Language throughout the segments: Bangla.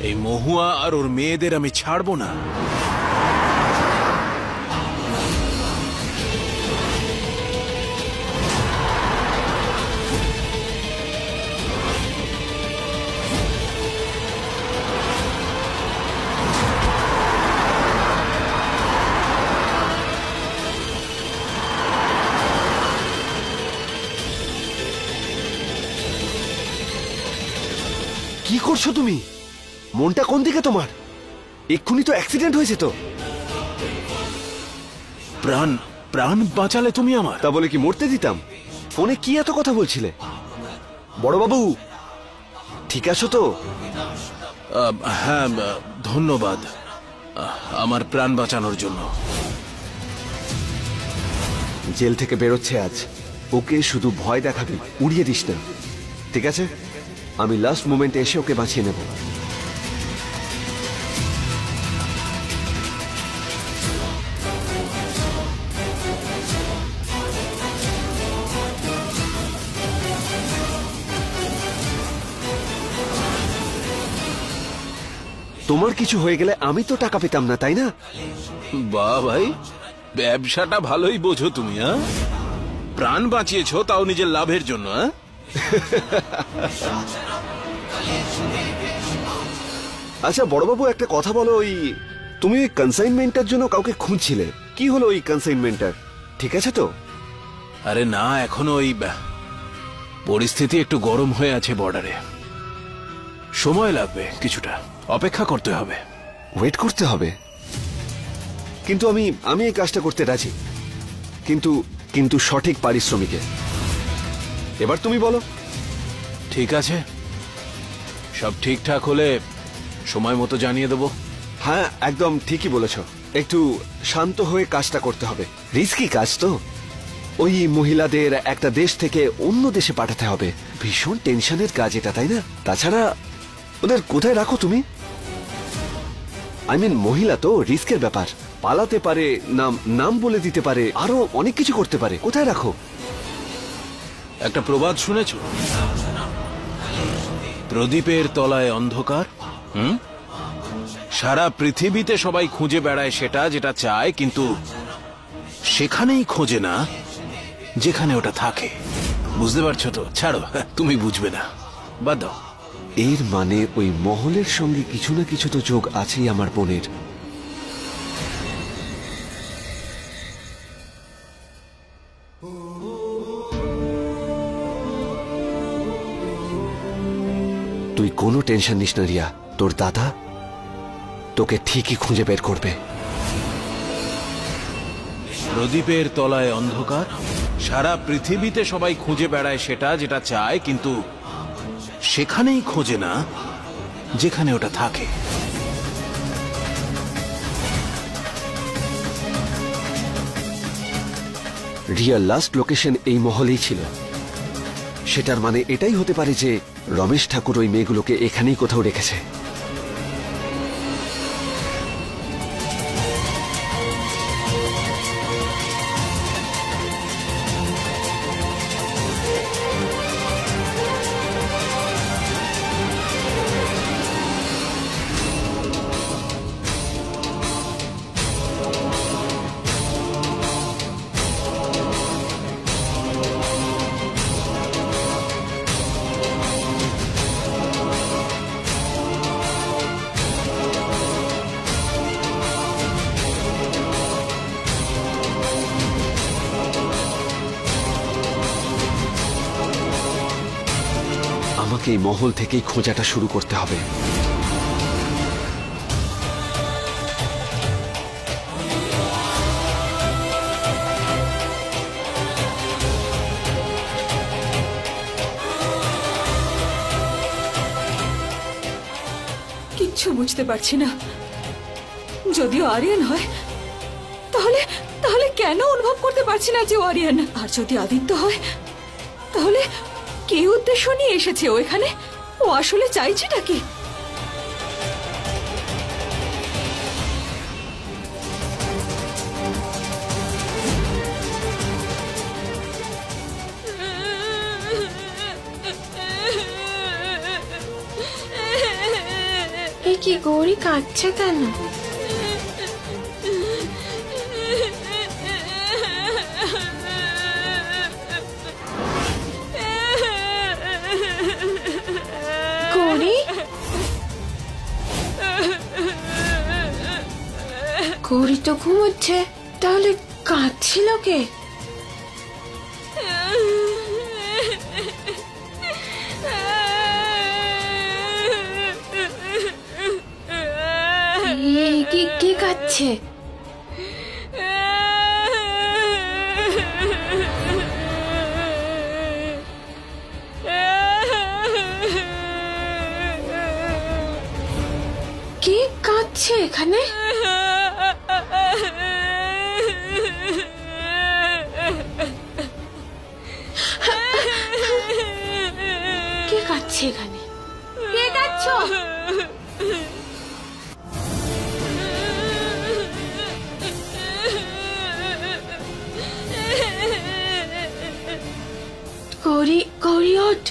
এই মহুয়া আর ওর মেয়েদের আমি ছাড়বো না। কি করছো তুমি? মনটা কোন দিকে তোমার? এক্ষুনি তো অ্যাক্সিডেন্ট হয়েছে তো। প্রাণ প্রাণ বাঁচালে তুমি আমার। তা বলে কি মরতে দিতাম? ফোনে কি এত কথা বলছিলে? বড়বাবু ঠিক আছো তো? হ্যাঁ, ধন্যবাদ আমার প্রাণ বাঁচানোর জন্য। জেল থেকে বেরোচ্ছে আজ, ওকে শুধু ভয় দেখাবি, উড়িয়ে দিস না, ঠিক আছে? আমি লাস্ট মোমেন্টে এসে ওকে বাঁচিয়ে নেব। তোমার কিছু হয়ে গেলে আমি তো টাকা পেতাম না, তাই না? বাহ ভাই, ব্যবসাটা ভালোই বোঝো তুমি। হ্যাঁ, প্রাণ বাঁচিয়েছো তাও নিজের লাভের জন্য। হ্যাঁ, আচ্ছা বড়বাবু একটা কথা বলো, ওই তুমি ওই কনসাইনমেন্টের জন্য কাউকে খুঁজছিলে, কি হলো ওই কনসাইনমেন্টার? ঠিক আছে তো? আরে না, এখনো ওই পরিস্থিতি একটু গরম হয়ে আছে বর্ডারে। সময় লাগবে, কিছুটা অপেক্ষা করতে হবে। ওয়েট করতে হবে? কিন্তু আমি এই কাজটা করতে রাজি, কিন্তু কিন্তু সঠিক পারিশ্রমিকে। এবার তুমি বলো। ঠিক আছে, সব ঠিকঠাক হলে সময় মতো জানিয়ে দেবো। হ্যাঁ একদম ঠিকই বলেছ, একটু শান্ত হয়ে কাজটা করতে হবে। রিস্কি কাজ তো, ওই মহিলাদের একটা দেশ থেকে অন্য দেশে পাঠাতে হবে, ভীষণ টেনশনের কাজ এটা, তাই না? তাছাড়া ওদের কোথায় রাখো তুমি? মহিলা তো, রিস্কের ব্যাপার, পালাতে পারে, নাম বলে দিতে পারে, আরো অনেক কিছু করতে পারে। কোথায় রাখো? একটা প্রবাদ শুনেছো, প্রদীপের তলায় অন্ধকার। সারা পৃথিবীতে সবাই খুঁজে বেড়ায় সেটা যেটা চায়, কিন্তু সেখানেই খোঁজে না যেখানে ওটা থাকে। বুঝতে পারছো তো? ছাড়ো, তুমি বুঝবে না, বাদ দাও। এর মানে ওই মহলের সঙ্গে কিছু না কিছু তো যোগ আছেই আমার বোনের। তুই কোনো টেনশন নিস না রিয়া, তোর দাদা তোকে ঠিকই খুঁজে বের করবে। প্রদীপের তলায় অন্ধকার, সারা পৃথিবীতে সবাই খুঁজে বেড়ায় সেটা যেটা চায়, কিন্তু সেখানেই খোঁজে না যেখানে ওটা থাকে। রিয়ার লাস্ট লোকেশন এই মহলেই ছিল। সেটার মানে এটাই হতে পারে যে রমেশ ঠাকুর ওই মেয়েগুলোকে এখানেই কোথাও রেখেছে। আমাকে এই মহল থেকেই খোঁজাটা শুরু করতে হবে। কিচ্ছু বুঝতে পারছি না। যদিও আরিয়ান হয় তাহলে তাহলে কেন অনুভব করতে পারছি না যে ও আরিয়ান? আর যদি আদিত্য হয় তাহলে কি উদ্দেশ্য নিয়ে এসেছে ও এখানে? ও আসলে চাইছেটা কি? এ কি গৌরী কাঁদছে কেন? গৌরী, গৌরী তো ঘুমোচ্ছে, তাহলে কাঁদছিল কে? কে কাঁদছে? কে কাঁদছে এখানে? কে কাঁদছে এখানে? কে কাঁদছ? গৌরী, গৌরী ওঠ,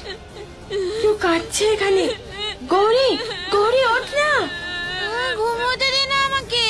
কেউ কাঁদছে এখানে। গৌরী, গৌরী ওঠ না, ঘুমোতে দে না আমাকে।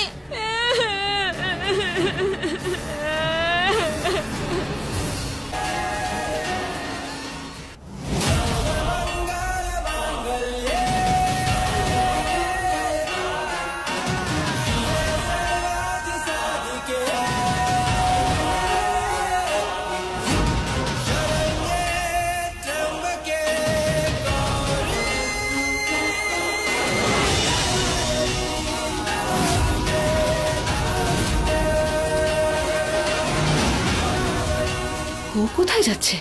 ও কোথায় যাচ্ছে?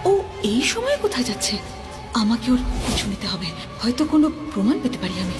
ও এই সময় কোথায় যাচ্ছে? আমাকে ওর পিছু নিতে হবে, হয়তো কোনো প্রমাণ পেতে পারি আমি।